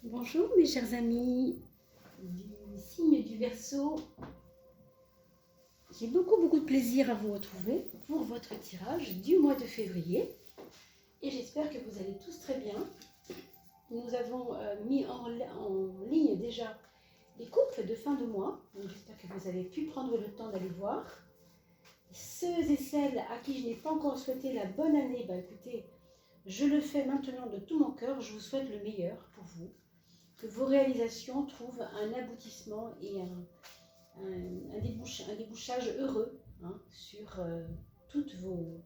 Bonjour mes chers amis du signe du Verseau. J'ai beaucoup de plaisir à vous retrouver pour votre tirage du mois de février et j'espère que vous allez tous très bien. Nous avons mis en ligne déjà les couples de fin de mois, donc j'espère que vous avez pu prendre le temps d'aller voir. Ceux et celles à qui je n'ai pas encore souhaité la bonne année, écoutez, je le fais maintenant de tout mon cœur, je vous souhaite le meilleur pour vous. Que vos réalisations trouvent un aboutissement et un débouchage heureux sur toutes vos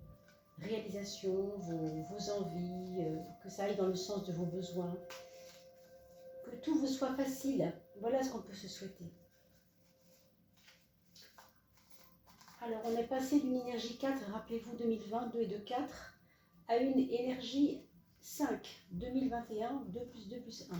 réalisations, vos envies, que ça aille dans le sens de vos besoins, que tout vous soit facile. Voilà ce qu'on peut se souhaiter. Alors, on est passé d'une énergie 4, rappelez-vous 2020, 2 et 2, 4, à une énergie 5, 2021, 2 plus 2 plus 1.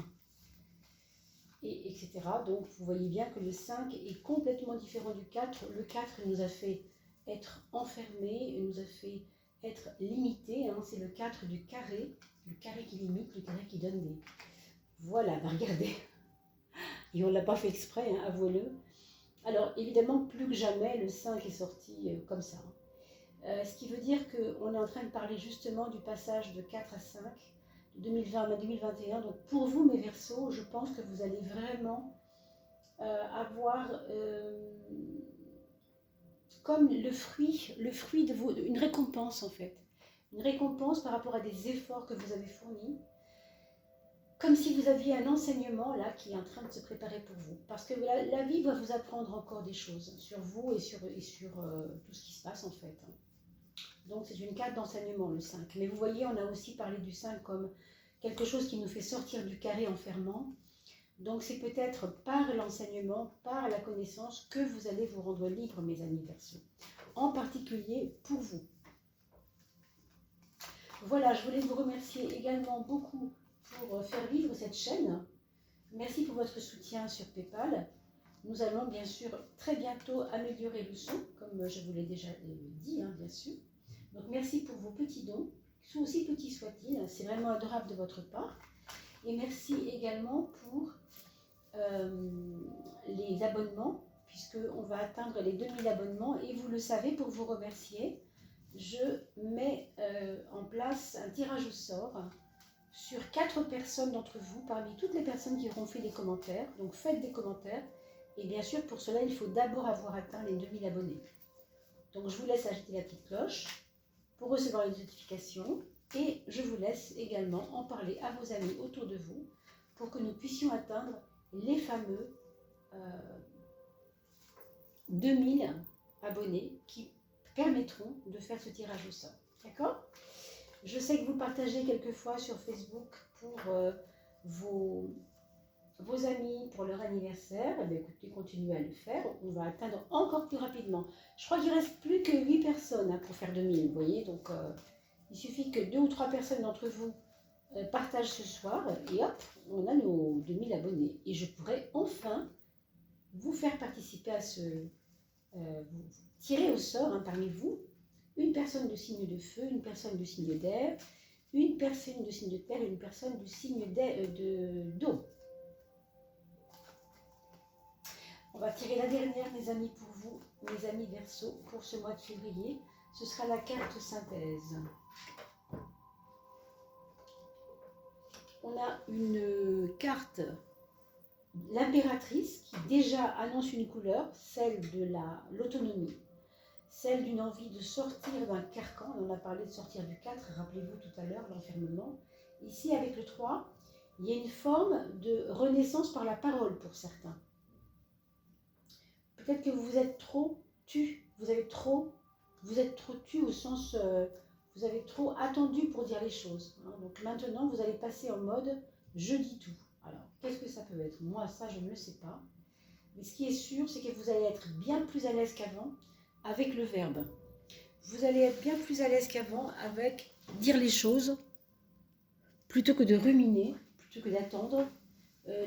Et etc. Donc vous voyez bien que le 5 est complètement différent du 4. Le 4 nous a fait être enfermés, nous a fait être limités. C'est le 4 du carré, le carré qui limite, le carré qui donne des... Voilà, regardez. Et on ne l'a pas fait exprès, avouez-le. Alors évidemment, plus que jamais, le 5 est sorti comme ça. Ce qui veut dire qu'on est en train de parler justement du passage de 4 à 5. 2020 à 2021. Donc pour vous mes Verseaux, je pense que vous allez vraiment avoir comme le fruit de une récompense en fait. Une récompense par rapport à des efforts que vous avez fournis. Comme si vous aviez un enseignement là qui est en train de se préparer pour vous. Parce que la vie va vous apprendre encore des choses sur vous et sur tout ce qui se passe en fait. Donc c'est une carte d'enseignement le 5. Mais vous voyez, on a aussi parlé du 5 comme quelque chose qui nous fait sortir du carré enfermant. Donc c'est peut-être par l'enseignement, par la connaissance que vous allez vous rendre libre, mes amis Verseaux. En particulier pour vous. Voilà, je voulais vous remercier également beaucoup pour faire vivre cette chaîne. Merci pour votre soutien sur PayPal. Nous allons bien sûr très bientôt améliorer le son, comme je vous l'ai déjà dit, bien sûr. Donc merci pour vos petits dons, aussi petits soient-ils, c'est vraiment adorable de votre part. Et merci également pour les abonnements, puisqu'on va atteindre les 2000 abonnements. Et vous le savez, pour vous remercier, je mets en place un tirage au sort sur 4 personnes d'entre vous, parmi toutes les personnes qui auront fait des commentaires. Donc faites des commentaires. Et bien sûr, pour cela, il faut d'abord avoir atteint les 2000 abonnés. Donc je vous laisse agiter la petite cloche pour recevoir les notifications et je vous laisse également en parler à vos amis autour de vous pour que nous puissions atteindre les fameux 2000 abonnés qui permettront de faire ce tirage au sort. D'accord? Je sais que vous partagez quelquefois sur Facebook pour vos amis pour leur anniversaire. Eh bien, écoutez, continuez à le faire. On va atteindre encore plus rapidement. Je crois qu'il ne reste plus que 8 personnes pour faire 2000, vous voyez. Donc, il suffit que 2 ou 3 personnes d'entre vous partagent ce soir et hop, on a nos 2000 abonnés. Et je pourrai enfin vous faire participer à vous tirer au sort parmi vous une personne de signe de feu, une personne de signe d'air, une personne de signe de terre et une personne du signe d'eau. On va tirer la dernière, mes amis, pour vous, mes amis Verseaux, pour ce mois de février. Ce sera la carte synthèse. On a une carte, l'impératrice, qui déjà annonce une couleur, celle de l'autonomie, celle d'une envie de sortir d'un carcan. On en a parlé de sortir du 4, rappelez-vous tout à l'heure, l'enfermement. Ici, avec le 3, il y a une forme de renaissance par la parole pour certains. Peut-être que vous êtes trop tu, vous êtes trop tu au sens, vous avez trop attendu pour dire les choses. Donc maintenant, vous allez passer en mode je dis tout. Alors, qu'est-ce que ça peut être? Moi, ça, je ne le sais pas. Mais ce qui est sûr, c'est que vous allez être bien plus à l'aise qu'avant avec le verbe. Vous allez être bien plus à l'aise qu'avant avec dire les choses plutôt que de ruminer, plutôt que d'attendre.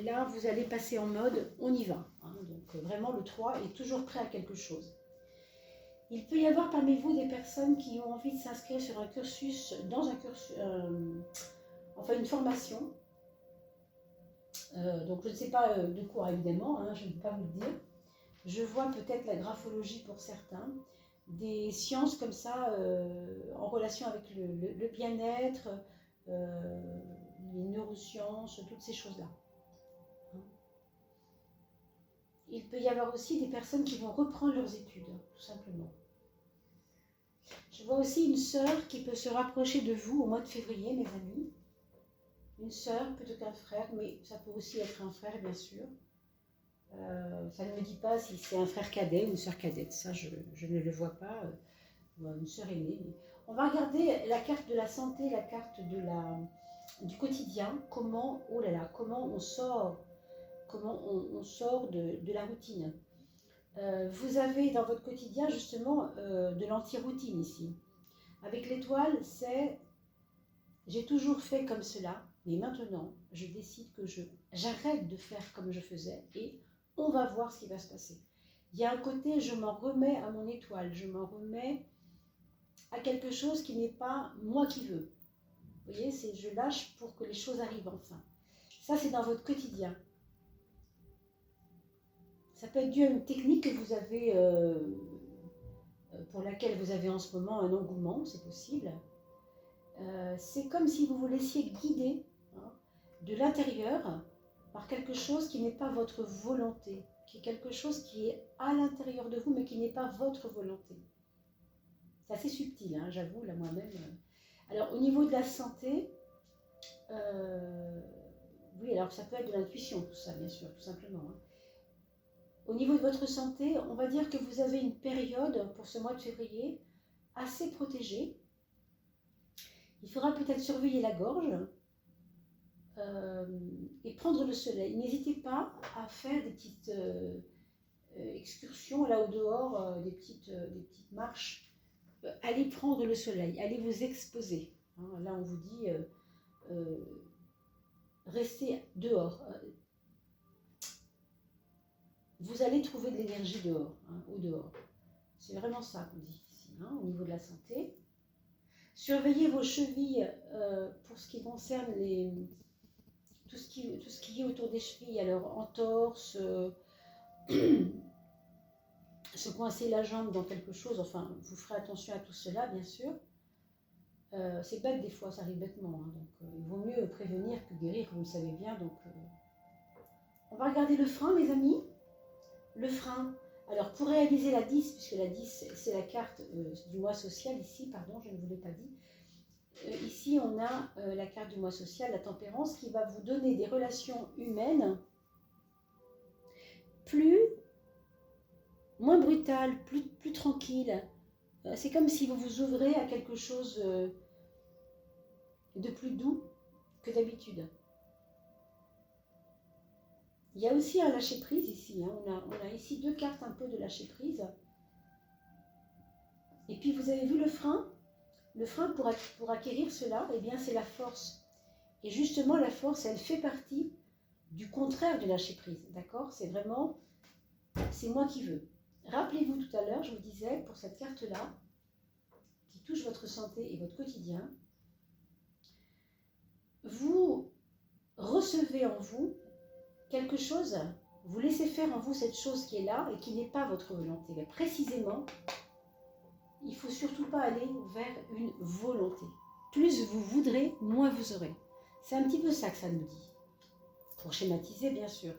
Là, vous allez passer en mode on y va. Donc vraiment, le 3 est toujours prêt à quelque chose. Il peut y avoir parmi vous des personnes qui ont envie de s'inscrire sur un cursus, dans un cursus, enfin une formation Donc je ne sais pas de quoi évidemment, hein, je ne peux pas vous le dire. Je vois peut-être la graphologie pour certains, des sciences comme ça en relation avec le bien-être, les neurosciences, toutes ces choses-là. Il peut y avoir aussi des personnes qui vont reprendre leurs études, tout simplement. Je vois aussi une sœur qui peut se rapprocher de vous au mois de février, mes amis. Une sœur plutôt qu'un frère, mais ça peut aussi être un frère, bien sûr. Ça ne me dit pas si c'est un frère cadet ou une sœur cadette, ça je ne le vois pas, ou une sœur aînée. Mais on va regarder la carte de la santé, la carte du quotidien, comment, oh là là, comment on sort de la routine. Vous avez dans votre quotidien justement de l'anti-routine ici. Avec l'étoile, c'est j'ai toujours fait comme cela, mais maintenant je décide que j'arrête de faire comme je faisais et on va voir ce qui va se passer. Il y a un côté, je m'en remets à mon étoile, je m'en remets à quelque chose qui n'est pas moi qui veux. Vous voyez, c'est je lâche pour que les choses arrivent enfin. Ça, c'est dans votre quotidien. Ça peut être dû à une technique que vous avez, pour laquelle vous avez en ce moment un engouement, c'est possible. C'est comme si vous vous laissiez guider hein, de l'intérieur par quelque chose qui n'est pas votre volonté, qui est quelque chose qui est à l'intérieur de vous, mais qui n'est pas votre volonté. C'est assez subtil, hein, j'avoue, là moi-même. Alors, au niveau de la santé, oui, alors ça peut être de l'intuition, tout ça, bien sûr, tout simplement. Hein. Au niveau de votre santé, on va dire que vous avez une période, pour ce mois de février, assez protégée. Il faudra peut-être surveiller la gorge et prendre le soleil. N'hésitez pas à faire des petites excursions là au dehors, des petites marches. Allez prendre le soleil, allez vous exposer. Hein, là, on vous dit restez dehors. Vous allez trouver de l'énergie dehors, hein, au dehors. C'est vraiment ça qu'on dit ici, hein, au niveau de la santé. Surveillez vos chevilles pour ce qui concerne tout ce qui est autour des chevilles, alors entorse, se coincer la jambe dans quelque chose, enfin, vous ferez attention à tout cela, bien sûr. C'est bête des fois, ça arrive bêtement, hein, donc il vaut mieux prévenir que guérir, vous le savez bien. Donc, on va regarder le frein, mes amis. Le frein, alors pour réaliser la 10, puisque la 10 c'est la carte du mois social ici, pardon, je ne vous l'ai pas dit. Ici on a la carte du mois social, la tempérance, qui va vous donner des relations humaines moins brutales, plus tranquilles. C'est comme si vous vous ouvrez à quelque chose de plus doux que d'habitude. Il y a aussi un lâcher-prise ici. Hein. On a ici deux cartes un peu de lâcher-prise. Et puis vous avez vu le frein. Le frein pour acquérir cela, eh bien c'est la force. Et justement, la force, elle fait partie du contraire de lâcher-prise. D'accord? C'est vraiment, c'est moi qui veux. Rappelez-vous tout à l'heure, je vous disais, pour cette carte-là, qui touche votre santé et votre quotidien, vous recevez en vous quelque chose, vous laissez faire en vous cette chose qui est là et qui n'est pas votre volonté. Mais précisément, il ne faut surtout pas aller vers une volonté. Plus vous voudrez, moins vous aurez. C'est un petit peu ça que ça nous dit. Pour schématiser, bien sûr.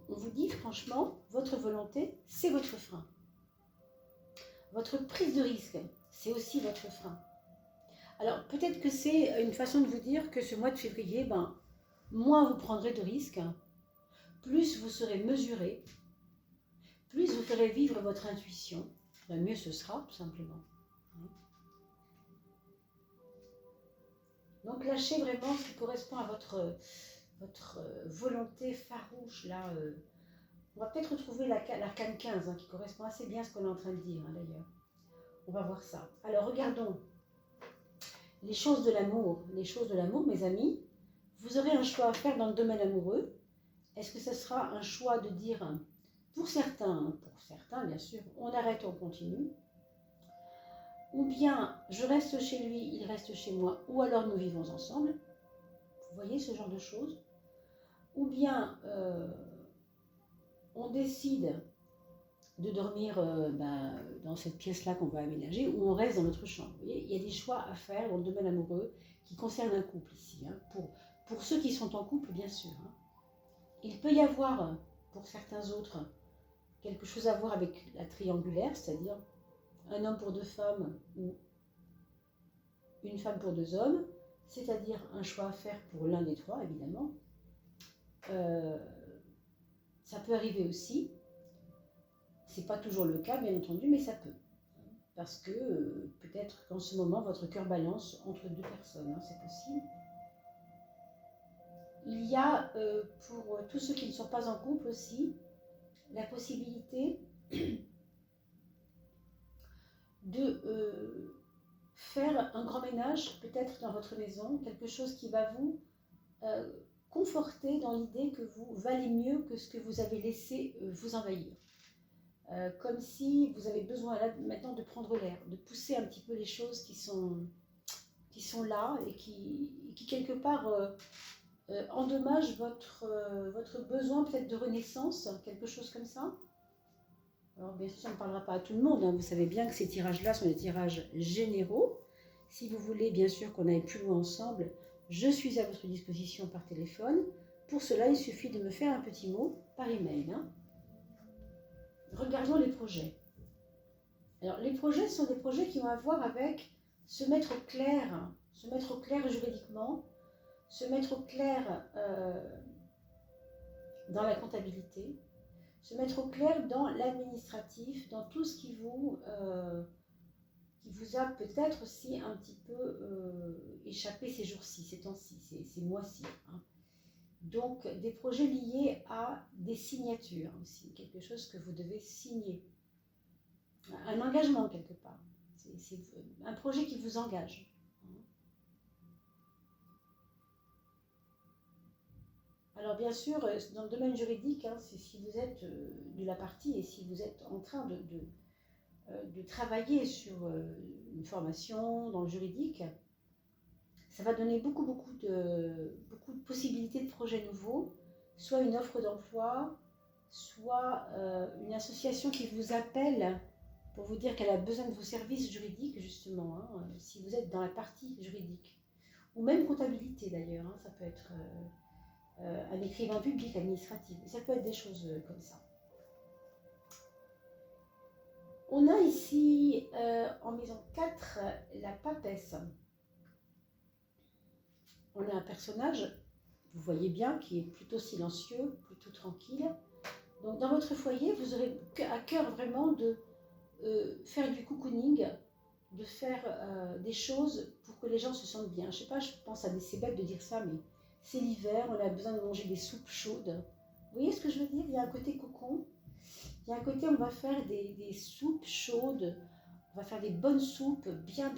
On vous dit franchement, votre volonté, c'est votre frein. Votre prise de risque, c'est aussi votre frein. Alors, peut-être que c'est une façon de vous dire que ce mois de février, moins vous prendrez de risques, plus vous serez mesuré, plus vous ferez vivre votre intuition, mieux ce sera, tout simplement. Donc, lâchez vraiment ce qui correspond à votre volonté farouche. Là, on va peut-être retrouver l'arcane 15, qui correspond assez bien à ce qu'on est en train de dire, d'ailleurs. On va voir ça. Alors, regardons les choses de l'amour. Les choses de l'amour, mes amis, vous aurez un choix à faire dans le domaine amoureux. Est-ce que ce sera un choix de dire, pour certains bien sûr, on arrête, on continue, ou bien je reste chez lui, il reste chez moi, ou alors nous vivons ensemble. Vous voyez ce genre de choses. ou bien on décide de dormir dans cette pièce-là qu'on va aménager, ou on reste dans notre chambre. Vous voyez, il y a des choix à faire dans le domaine amoureux qui concernent un couple ici, hein, pour ceux qui sont en couple, bien sûr. Hein. Il peut y avoir, pour certains autres, quelque chose à voir avec la triangulaire, c'est-à-dire un homme pour deux femmes ou une femme pour deux hommes, c'est-à-dire un choix à faire pour l'un des trois, évidemment. Ça peut arriver aussi. C'est pas toujours le cas, bien entendu, mais ça peut. Parce que peut-être qu'en ce moment, votre cœur balance entre deux personnes, hein, c'est possible. Il y a, pour tous ceux qui ne sont pas en couple aussi, la possibilité de faire un grand ménage, peut-être dans votre maison, quelque chose qui va vous conforter dans l'idée que vous valez mieux que ce que vous avez laissé vous envahir. Comme si vous avez besoin là, maintenant de prendre l'air, de pousser un petit peu les choses qui sont là et qui quelque part endommagent votre besoin peut-être de renaissance, quelque chose comme ça. Alors bien sûr, ça ne parlera pas à tout le monde, hein. Vous savez bien que ces tirages-là sont des tirages généraux. Si vous voulez bien sûr qu'on aille plus loin ensemble, je suis à votre disposition par téléphone. Pour cela, il suffit de me faire un petit mot par email. Hein. Regardons les projets. Alors, les projets sont des projets qui ont à voir avec se mettre au clair juridiquement, se mettre au clair dans la comptabilité, se mettre au clair dans l'administratif, dans tout ce qui vous a peut-être aussi un petit peu échappé ces jours-ci, ces temps-ci, ces mois-ci. Hein. Donc, des projets liés à des signatures aussi, quelque chose que vous devez signer. Un engagement quelque part. C'est un projet qui vous engage. Alors bien sûr, dans le domaine juridique, hein, si vous êtes de la partie et si vous êtes en train de travailler sur une formation dans le juridique, ça va donner beaucoup de possibilités de projets nouveaux, soit une offre d'emploi, soit une association qui vous appelle pour vous dire qu'elle a besoin de vos services juridiques, justement, hein, si vous êtes dans la partie juridique. Ou même comptabilité d'ailleurs, hein, ça peut être un écrivain public, administratif, ça peut être des choses comme ça. On a ici, en maison 4, la papesse. On a un personnage, vous voyez bien, qui est plutôt silencieux, plutôt tranquille. Donc dans votre foyer, vous aurez à cœur vraiment de faire du cocooning, de faire des choses pour que les gens se sentent bien. Je sais pas, je pense c'est bête de dire ça, mais c'est l'hiver, on a besoin de manger des soupes chaudes. Vous voyez ce que je veux dire? Il y a un côté cocon, il y a un côté on va faire des soupes chaudes, on va faire des bonnes soupes bien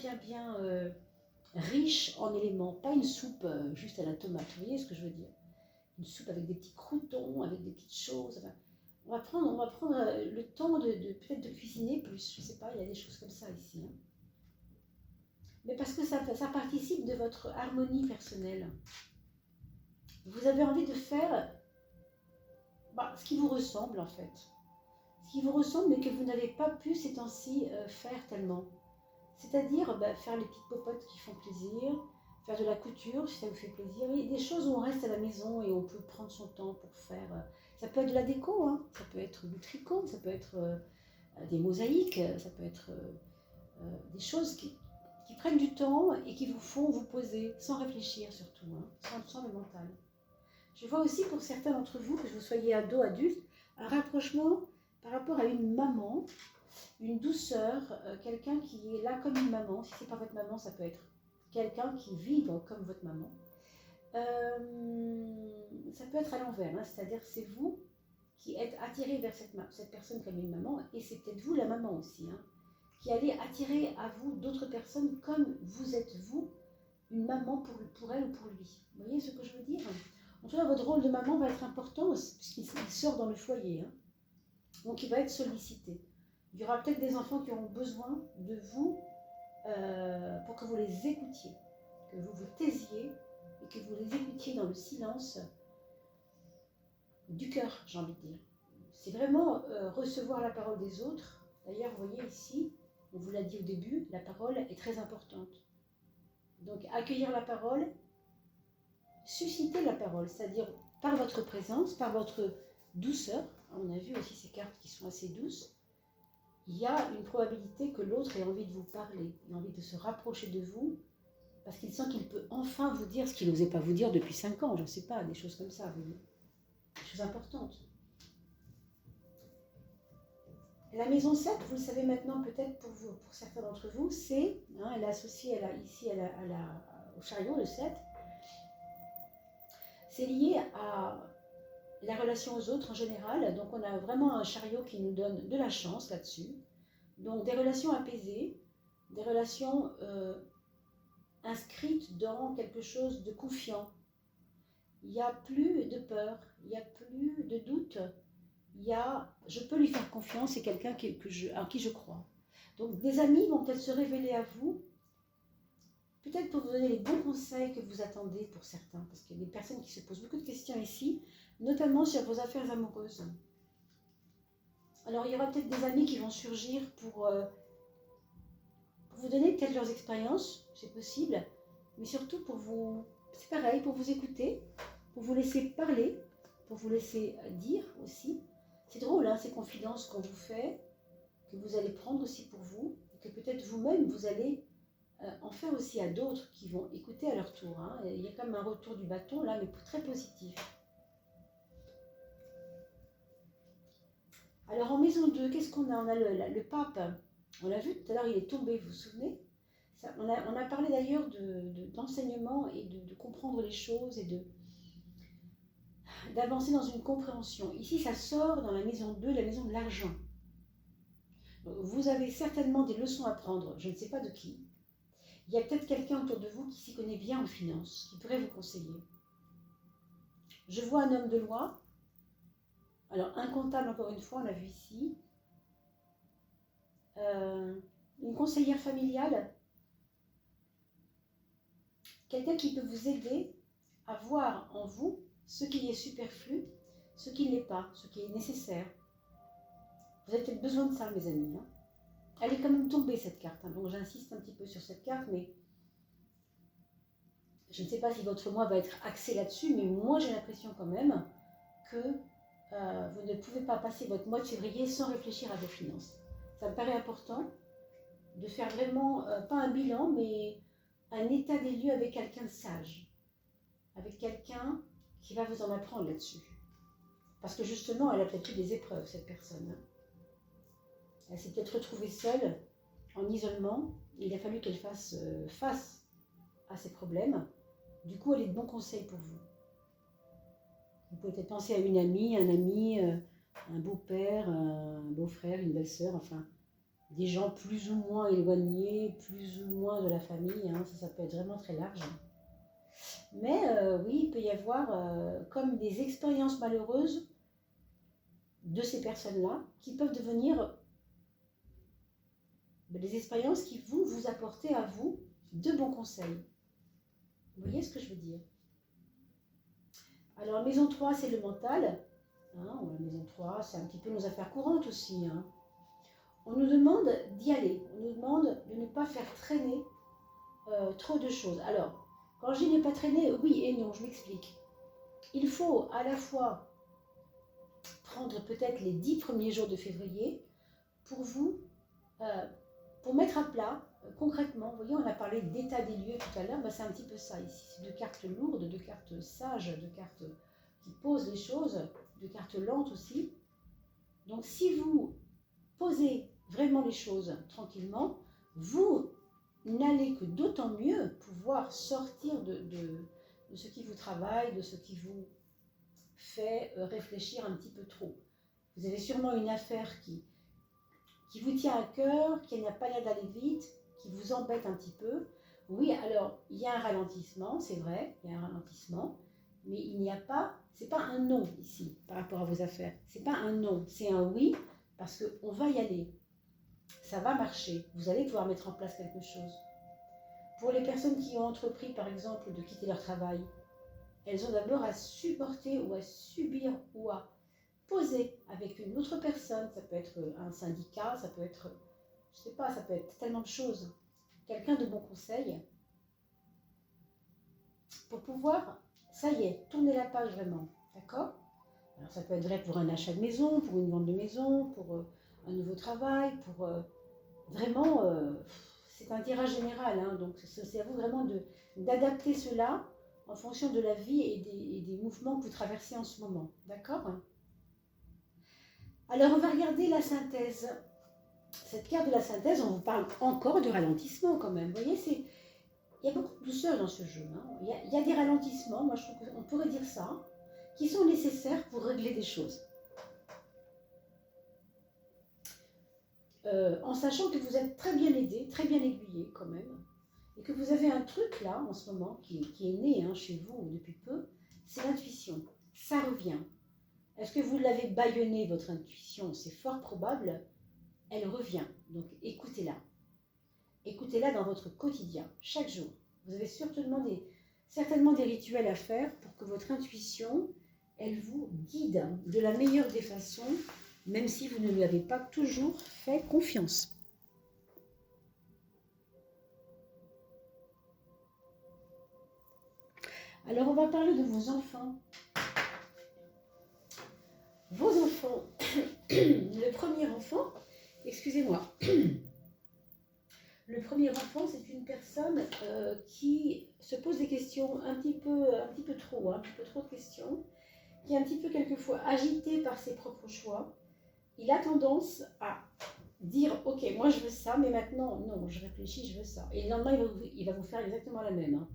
riches en éléments, pas une soupe juste à la tomate, vous voyez ce que je veux dire? Une soupe avec des petits croûtons, avec des petites choses. Enfin, on va prendre le temps peut-être de cuisiner plus, je ne sais pas, il y a des choses comme ça ici. Hein. Mais parce que ça participe de votre harmonie personnelle. Vous avez envie de faire ce qui vous ressemble en fait. Ce qui vous ressemble mais que vous n'avez pas pu ces temps-ci faire tellement. C'est-à-dire faire les petites popotes qui font plaisir, faire de la couture si ça vous fait plaisir. Il y a des choses où on reste à la maison et on peut prendre son temps pour faire. Ça peut être de la déco, hein, ça peut être du tricot, ça peut être des mosaïques, ça peut être des choses qui prennent du temps et qui vous font vous poser sans réfléchir surtout, hein, sans le mental. Je vois aussi pour certains d'entre vous, que vous soyez ado, adulte, un rapprochement par rapport à une maman, une douceur, quelqu'un qui est là comme une maman. Si ce n'est pas votre maman, ça peut être quelqu'un qui vibre comme votre maman. Ça peut être à l'envers, hein, c'est-à-dire c'est vous qui êtes attiré vers cette personne comme une maman, et c'est peut-être vous la maman aussi, hein, qui allez attirer à vous d'autres personnes comme vous êtes vous, une maman pour elle ou pour lui. Vous voyez ce que je veux dire? En tout cas, votre rôle de maman va être important puisqu'il sort dans le foyer, hein, donc il va être sollicité. Il y aura peut-être des enfants qui auront besoin de vous pour que vous les écoutiez, que vous vous taisiez et que vous les écoutiez dans le silence du cœur, j'ai envie de dire. C'est vraiment recevoir la parole des autres. D'ailleurs, vous voyez ici, on vous l'a dit au début, la parole est très importante. Donc, accueillir la parole, susciter la parole, c'est-à-dire par votre présence, par votre douceur. On a vu aussi ces cartes qui sont assez douces. Il y a une probabilité que l'autre ait envie de vous parler, ait envie de se rapprocher de vous, parce qu'il sent qu'il peut enfin vous dire ce qu'il n'osait pas vous dire depuis 5 ans, je ne sais pas, des choses comme ça, vous voyez. Des choses importantes. La maison 7, vous le savez maintenant peut-être pour vous, pour certains d'entre vous, c'est, elle est associée ici au chariot, le 7, c'est lié à la relation aux autres en général. Donc on a vraiment un chariot qui nous donne de la chance là-dessus. Donc des relations apaisées, des relations inscrites dans quelque chose de confiant. Il n'y a plus de peur, il n'y a plus de doute. Je peux lui faire confiance, c'est quelqu'un en qui je crois. Donc des amis vont peut-être se révéler à vous, peut-être pour vous donner les bons conseils que vous attendez pour certains, parce qu'il y a des personnes qui se posent beaucoup de questions ici, notamment sur vos affaires amoureuses. Alors il y aura peut-être des amis qui vont surgir pour vous donner peut-être leurs expériences, c'est possible, mais surtout pour vous, c'est pareil, pour vous écouter, pour vous laisser parler, pour vous laisser dire aussi. C'est drôle, hein, ces confidences qu'on vous fait, que vous allez prendre aussi pour vous, et que peut-être vous-même, vous allez en faire aussi à d'autres qui vont écouter à leur tour. Hein. Il y a quand même un retour du bâton là, mais très positif. Alors en maison 2, qu'est-ce qu'on a? On a le pape, on l'a vu tout à l'heure, il est tombé, vous vous souvenez? On a parlé d'ailleurs d'enseignement et de comprendre les choses et d'avancer dans une compréhension. Ici, ça sort dans la maison 2, la maison de l'argent. Vous avez certainement des leçons à prendre, je ne sais pas de qui. Il y a peut-être quelqu'un autour de vous qui s'y connaît bien en finance, qui pourrait vous conseiller. Je vois un homme de loi, alors un comptable encore une fois, on l'a vu ici, une conseillère familiale, quelqu'un qui peut vous aider à voir en vous ce qui est superflu, ce qui ne l'est pas, ce qui est nécessaire. Vous avez peut-être besoin de ça, mes amis. Hein. Elle est quand même tombée, cette carte, hein, donc j'insiste un petit peu sur cette carte, mais je ne sais pas si votre mois va être axé là-dessus, mais moi j'ai l'impression quand même que vous ne pouvez pas passer votre mois de février sans réfléchir à vos finances. Ça me paraît important de faire vraiment, pas un bilan, mais un état des lieux avec quelqu'un de sage, avec quelqu'un qui va vous en apprendre là-dessus. Parce que justement, elle a peut-être eu des épreuves, cette personne. Hein. Elle s'est peut-être retrouvée seule, en isolement, et il a fallu qu'elle fasse face à ses problèmes. Du coup, elle est de bons conseils pour vous. Vous pouvez peut-être penser à une amie, un ami, un beau-père, un beau-frère, une belle-sœur, enfin, des gens plus ou moins éloignés, plus ou moins de la famille, hein, ça peut être vraiment très large. Mais oui, il peut y avoir comme des expériences malheureuses de ces personnes-là qui peuvent devenir des expériences qui vous apporter à vous de bons conseils. Vous voyez ce que je veux dire? Alors, maison 3, c'est le mental. Hein, la maison 3, c'est un petit peu nos affaires courantes aussi. Hein. On nous demande d'y aller. On nous demande de ne pas faire traîner trop de choses. Alors, quand je dis ne pas traîner, oui et non, je m'explique. Il faut à la fois prendre peut-être les 10 premiers jours de février pour vous, pour mettre à plat concrètement. Vous voyez, on a parlé d'état des lieux tout à l'heure, ben, c'est un petit peu ça ici. C'est 2 cartes lourdes, 2 cartes sages, 2 cartes qui posent les choses, 2 cartes lentes aussi. Donc si vous posez vraiment les choses tranquillement, vous n'allez que d'autant mieux pouvoir sortir de ce qui vous travaille, de ce qui vous fait réfléchir un petit peu trop. Vous avez sûrement une affaire qui vous tient à cœur, qui n'a pas l'air d'aller vite, qui vous embête un petit peu. Oui, alors, il y a un ralentissement, c'est vrai, il y a un ralentissement, mais il n'y a pas, c'est pas un non ici, par rapport à vos affaires. C'est pas un non, c'est un oui, parce qu'on va y aller. Ça va marcher, vous allez pouvoir mettre en place quelque chose. Pour les personnes qui ont entrepris, par exemple, de quitter leur travail, elles ont d'abord à supporter ou à subir ou à poser avec une autre personne. Ça peut être un syndicat, ça peut être, je sais pas, ça peut être tellement de choses. Quelqu'un de bon conseil pour pouvoir, ça y est, tourner la page vraiment, d'accord? Alors ça peut être vrai pour un achat de maison, pour une vente de maison, pour un nouveau travail, pour vraiment, c'est un tirage général, hein, donc c'est à vous vraiment d'adapter cela en fonction de la vie et des mouvements que vous traversez en ce moment, d'accord? Alors on va regarder la synthèse. Cette carte de la synthèse, on vous parle encore de ralentissement quand même. Vous voyez, il y a beaucoup de douceur dans ce jeu. Hein. Il y a des ralentissements, moi je trouve qu'on pourrait dire ça, qui sont nécessaires pour régler des choses. En sachant que vous êtes très bien aidé, très bien aiguillé quand même, et que vous avez un truc là en ce moment qui est né hein, chez vous depuis peu, c'est l'intuition. Ça revient. Est-ce que vous l'avez bâillonné, votre intuition? C'est fort probable. Elle revient. Donc écoutez-la. Écoutez-la dans votre quotidien, chaque jour. Vous avez certainement des rituels à faire pour que votre intuition, elle vous guide de la meilleure des façons, même si vous ne lui avez pas toujours fait confiance. Alors on va parler de vos enfants. Vos enfants, le premier enfant, excusez-moi, le premier enfant, c'est une personne qui se pose des questions un petit peu trop de questions, qui est un petit peu quelquefois agité par ses propres choix. Il a tendance à dire « Ok, moi je veux ça, mais maintenant, non, je réfléchis, je veux ça. » Et le lendemain, il va vous faire exactement la même. Hein.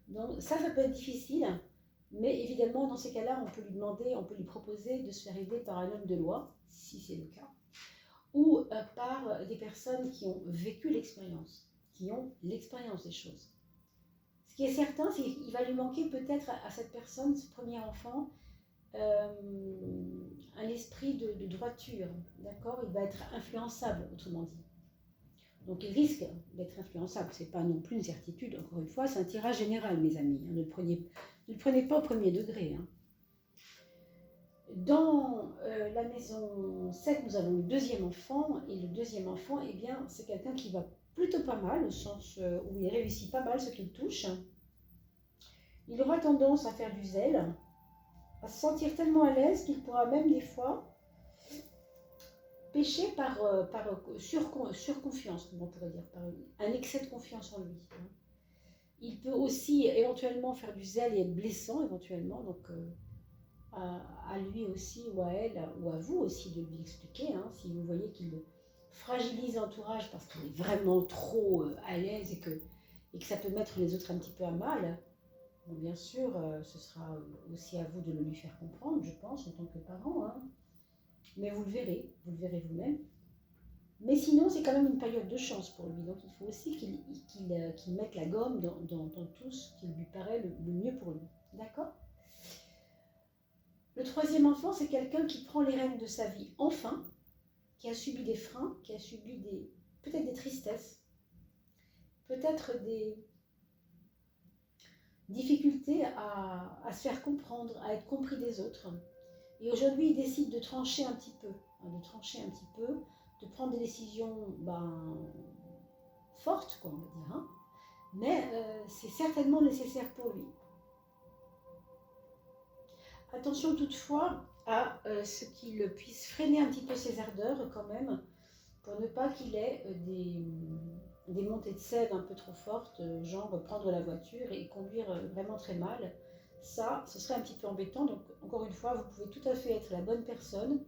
Donc ça peut être difficile, mais évidemment, dans ces cas-là, on peut lui demander, on peut lui proposer de se faire aider par un homme de loi, si c'est le cas, ou par des personnes qui ont vécu l'expérience, qui ont l'expérience des choses. Ce qui est certain, c'est qu'il va lui manquer peut-être à cette personne, ce premier enfant, un esprit de droiture, d'accord? Il va être influençable, autrement dit. Donc il risque d'être influençable, ce n'est pas non plus une certitude, encore une fois, c'est un tirage général, mes amis, hein, ne le prenez pas au premier degré. Hein. Dans la maison 7, nous avons le deuxième enfant, et le deuxième enfant, eh bien, c'est quelqu'un qui va plutôt pas mal, au sens où il réussit pas mal ce qu'il touche. Il aura tendance à faire du zèle, à se sentir tellement à l'aise qu'il pourra même des fois pécher par surconfiance, comme on pourrait dire, par un excès de confiance en lui. Hein. Il peut aussi éventuellement faire du zèle et être blessant éventuellement, donc à lui aussi ou à elle, ou à vous aussi de lui expliquer, hein, si vous voyez qu'il fragilise l'entourage parce qu'il est vraiment trop à l'aise et que ça peut mettre les autres un petit peu à mal. Bon, bien sûr, ce sera aussi à vous de le lui faire comprendre, je pense, en tant que parent. Hein. Mais vous le verrez vous-même. Mais sinon, c'est quand même une période de chance pour lui. Donc, il faut aussi qu'il mette la gomme dans tout ce qui lui paraît le mieux pour lui. D'accord ? Le troisième enfant, c'est quelqu'un qui prend les rênes de sa vie enfin, qui a subi des freins, qui a subi peut-être des tristesses, peut-être des difficultés à se faire comprendre, à être compris des autres. Et aujourd'hui, il décide de trancher un petit peu, de prendre des décisions fortes, quoi, on va dire. Hein. Mais c'est certainement nécessaire pour lui. Attention toutefois à ce qu'il puisse freiner un petit peu ses ardeurs quand même, pour ne pas qu'il ait des montées de sève un peu trop fortes, genre prendre la voiture et conduire vraiment très mal. Ça, ce serait un petit peu embêtant. Donc, encore une fois, vous pouvez tout à fait être la bonne personne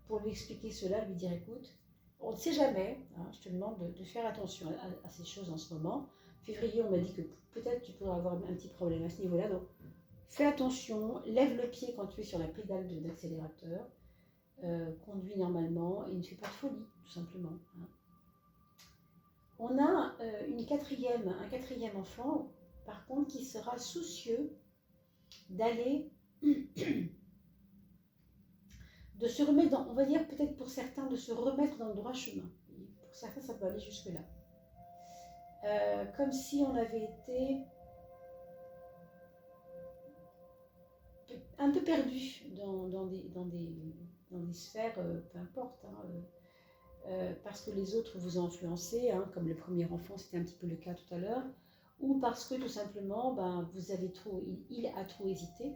pour lui expliquer cela, lui dire écoute, on ne sait jamais, hein, je te demande de faire attention à ces choses en ce moment. Février, on m'a dit que peut-être tu pourrais avoir un petit problème à ce niveau-là. Donc, fais attention, lève le pied quand tu es sur la pédale d'accélérateur, conduis normalement et ne fais pas de folie, tout simplement. Hein. On a un quatrième enfant, par contre, qui sera soucieux d'aller, de se remettre dans, on va dire peut-être pour certains, de se remettre dans le droit chemin. Pour certains, ça peut aller jusque-là. Comme si on avait été un peu perdu dans des sphères, peu importe, hein, parce que les autres vous ont influencé, hein, comme le premier enfant, c'était un petit peu le cas tout à l'heure, ou parce que tout simplement, ben, il a trop hésité,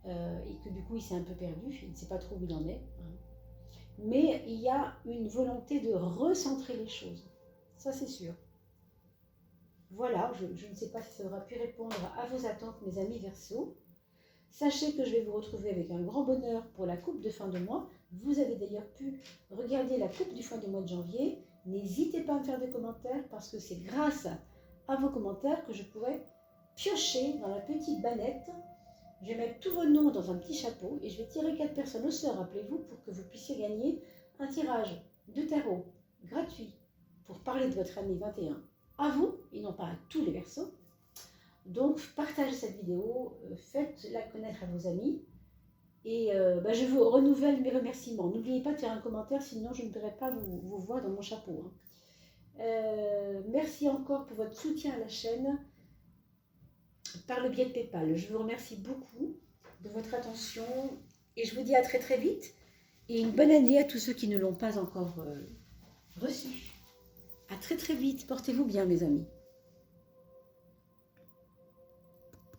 et que du coup il s'est un peu perdu, il ne sait pas trop où il en est. Hein. Mais il y a une volonté de recentrer les choses, ça c'est sûr. Voilà, je ne sais pas si ça aura pu répondre à vos attentes, mes amis Verseaux. Sachez que je vais vous retrouver avec un grand bonheur pour la coupe de fin de mois. Vous avez d'ailleurs pu regarder la coupe du fin de mois de janvier. N'hésitez pas à me faire des commentaires parce que c'est grâce à vos commentaires que je pourrai piocher dans la petite banette. Je vais mettre tous vos noms dans un petit chapeau et je vais tirer 4 personnes au sort, rappelez-vous, pour que vous puissiez gagner un tirage de tarot gratuit pour parler de votre année 21 à vous et non pas à tous les Verseaux. Donc partagez cette vidéo, faites-la connaître à vos amis et je vous renouvelle mes remerciements. N'oubliez pas de faire un commentaire, sinon je ne verrai pas vos voix dans mon chapeau. Hein. Merci encore pour votre soutien à la chaîne par le biais de PayPal. Je vous remercie beaucoup de votre attention et je vous dis à très très vite et une bonne année à tous ceux qui ne l'ont pas encore reçu. À très très vite, portez-vous bien mes amis.